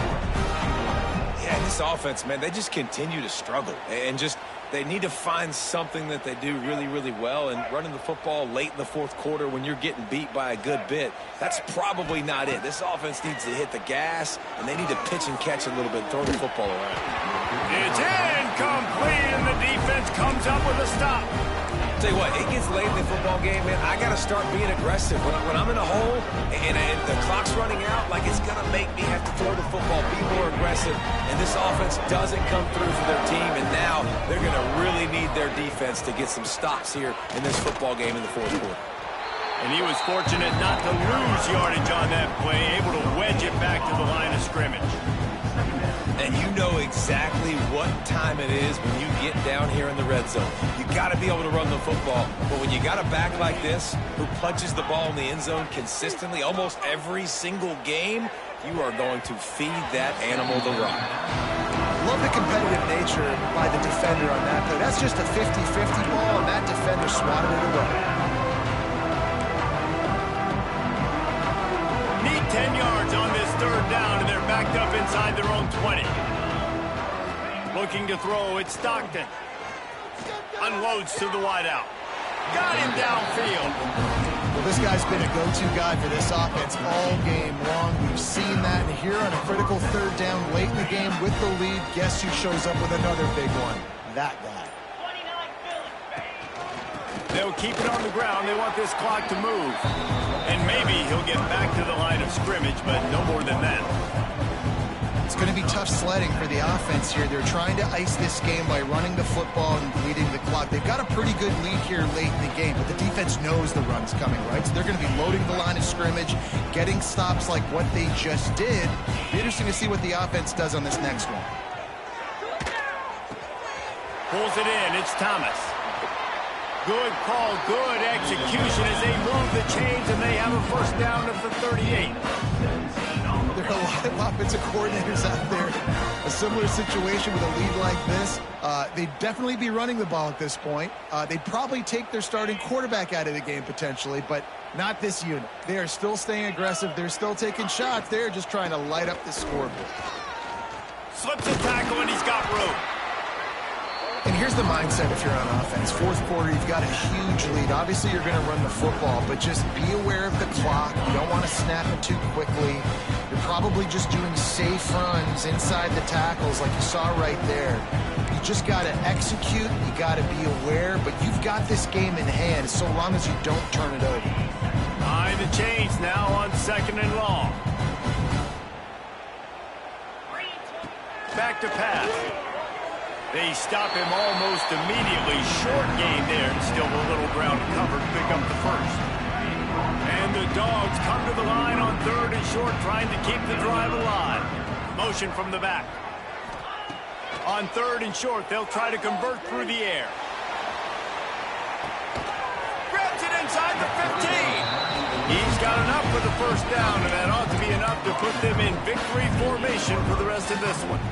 Yeah, this offense, man, they just continue to struggle. And just, they need to find something that they do really, really well. And running the football late in the 4th quarter when you're getting beat by a good bit, that's probably not it. This offense needs to hit the gas, and they need to pitch and catch a little bit, throw the football around. It's incomplete, and the defense comes up with a stop. Tell you what, it gets late in the football game, man. I got to start being aggressive. When I'm in a hole and the clock's running out, like it's going to make me have to throw the football, be more aggressive. And this offense doesn't come through for their team, and now they're going to really need their defense to get some stops here in this football game in the 4th quarter. And he was fortunate not to lose yardage on that play, able to wedge it back to the line of scrimmage. And you know exactly what time it is when you get down here in the red zone. You got to be able to run the football. But when you got a back like this who punches the ball in the end zone consistently almost every single game, you are going to feed that animal the rock. Love the competitive nature by the defender on that play. That's just a 50-50 ball, and that defender swatted it away. Need 10 yards on this third down, and they're backed up inside their own 20. Looking to throw, it's Stockton. Unloads to the wideout. Got him downfield. Well, this guy's been a go-to guy for this offense all game long. We've seen that here on a critical third down late in the game with the lead. Guess who shows up with another big one? That guy. They'll keep it on the ground. They want this clock to move. And maybe he'll get back to the line of scrimmage, but no more than that. It's going to be tough sledding for the offense here. They're trying to ice this game by running the football and bleeding the clock. They've got a pretty good lead here late in the game, but the defense knows the run's coming, right? So they're going to be loading the line of scrimmage, getting stops like what they just did. Be interesting to see what the offense does on this next one. Pulls it in. It's Thomas. Good call, good execution as they move the chains, and they have a first down of the 38. There are a lot of offensive coordinators out there. A similar situation with a lead like this. They'd definitely be running the ball at this point. They'd probably take their starting quarterback out of the game potentially, but not this unit. They are still staying aggressive. They're still taking shots. They're just trying to light up the scoreboard. Slips a tackle, and he's got room. And here's the mindset if you're on offense. Fourth quarter, you've got a huge lead. Obviously, you're going to run the football, but just be aware of the clock. You don't want to snap it too quickly. You're probably just doing safe runs inside the tackles like you saw right there. You just got to execute. You got to be aware, but you've got this game in hand so long as you don't turn it over. Behind the chains now on 2nd and long. Back to pass. They stop him almost immediately. Short gain there, and still a little ground covered to pick up the first. And the Dogs come to the line on 3rd and short, trying to keep the drive alive. Motion from the back. On 3rd and short, they'll try to convert through the air. Grabs it inside the 15. He's got enough for the first down, and that ought to be enough to put them in victory formation for the rest of this one.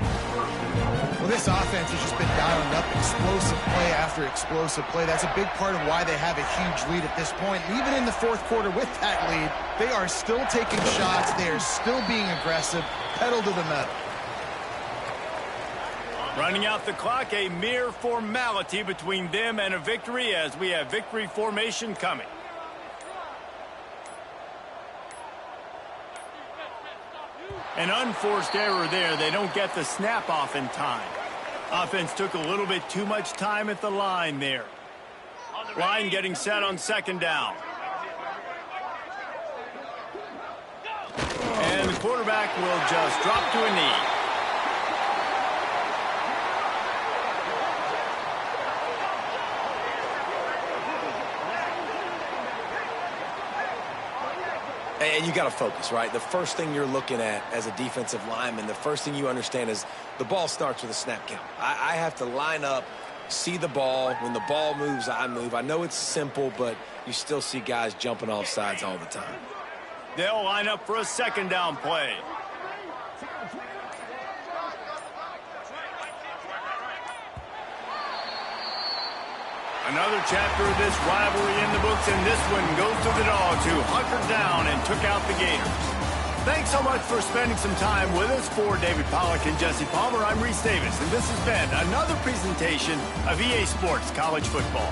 Well, this offense has just been dialing up explosive play after explosive play. That's a big part of why they have a huge lead at this point. And even in the fourth quarter with that lead, they are still taking shots. They are still being aggressive, pedal to the metal. Running out the clock, a mere formality between them and a victory as we have victory formation coming. An unforced error there. They don't get the snap off in time. Offense took a little bit too much time at the line there. Line getting set on 2nd down. And the quarterback will just drop to a knee. And you got to focus, right? The first thing you're looking at as a defensive lineman, the first thing you understand is the ball starts with a snap count. I have to line up, see the ball. When the ball moves, I move. I know it's simple, but you still see guys jumping off sides all the time. They'll line up for a 2nd down play. Another chapter of this rivalry in the books, and this one goes to the Dogs, who hunkered down and took out the Gators. Thanks so much for spending some time with us. For David Pollack and Jesse Palmer, I'm Reese Davis, and this has been another presentation of EA Sports College Football.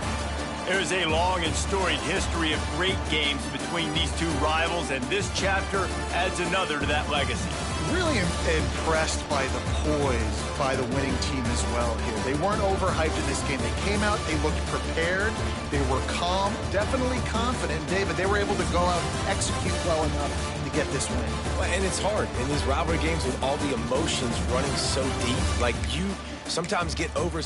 There's a long and storied history of great games between these two rivals, and this chapter adds another to that legacy. Really impressed by the poise by the winning team as well here. They weren't overhyped in this game. They came out, they looked prepared, they were calm, definitely confident. David, they were able to go out and execute well enough to get this win. And it's hard in these rivalry games with all the emotions running so deep. Like, you sometimes get over